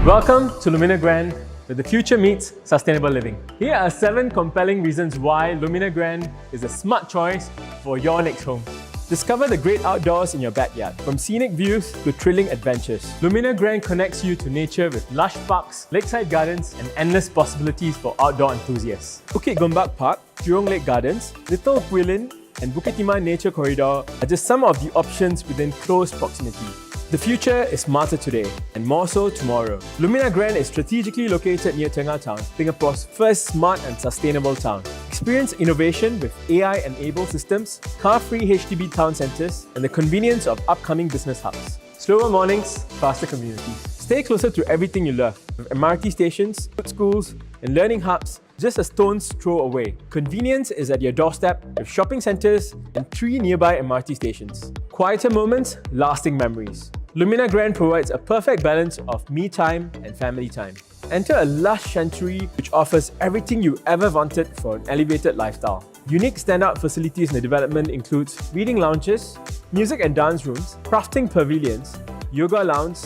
Welcome to Lumina Grand, where the future meets sustainable living. Here are 7 compelling reasons why Lumina Grand is a smart choice for your next home. Discover the great outdoors in your backyard, from scenic views to thrilling adventures. Lumina Grand connects you to nature with lush parks, lakeside gardens, and endless possibilities for outdoor enthusiasts. Bukit Gombak Park, Jurong Lake Gardens, Little Huilin, and Bukit Timah Nature Corridor are just some of the options within close proximity. The future is smarter today, and more so tomorrow. Lumina Grand is strategically located near Tengah Town, Singapore's first smart and sustainable town. Experience innovation with AI-enabled systems, car-free HDB town centres, and the convenience of upcoming business hubs. Slower mornings, faster communities. Stay closer to everything you love, with MRT stations, good schools, and learning hubs just a stone's throw away. Convenience is at your doorstep with shopping centres and 3 nearby MRT stations. Quieter moments, lasting memories. Lumina Grand provides a perfect balance of me time and family time. Enter a lush sanctuary which offers everything you ever wanted for an elevated lifestyle. Unique standout facilities in the development includes reading lounges, music and dance rooms, crafting pavilions, yoga lounge,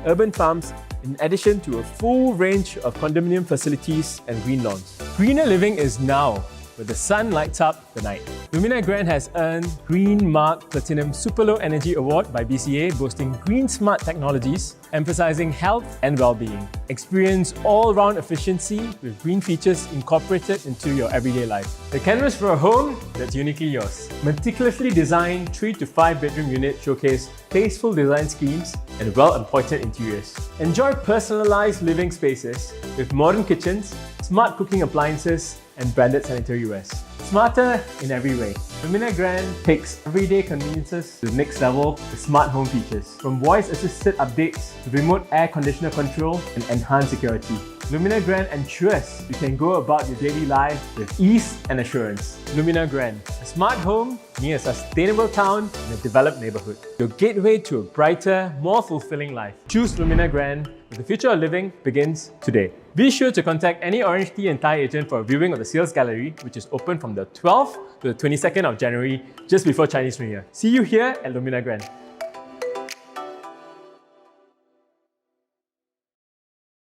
urban farms, in addition to a full range of condominium facilities and green lawns. Greener living is now, where the sun lights up the night. Lumina Grand has earned Green Mark Platinum Super Low Energy Award by BCA, boasting green smart technologies, emphasizing health and well-being. Experience all-round efficiency with green features incorporated into your everyday life. The canvas for a home that's uniquely yours. Meticulously designed 3 to 5 bedroom units showcase tasteful design schemes and well-appointed interiors. Enjoy personalized living spaces with modern kitchens, smart cooking appliances, and branded sanitary wares. Smarter in every way. Lumina Grand takes everyday conveniences to the next level with smart home features. From voice-assisted updates to remote air conditioner control and enhanced security. Lumina Grand ensures you can go about your daily life with ease and assurance. Lumina Grand, a smart home near a sustainable town in a developed neighbourhood. Your gateway to a brighter, more fulfilling life. Choose Lumina Grand, where the future of living begins today. Be sure to contact any OrangeTee and Thai agent for a viewing of the sales gallery, which is open from the 12th to the 22nd of January, just before Chinese New Year. See you here at Lumina Grand.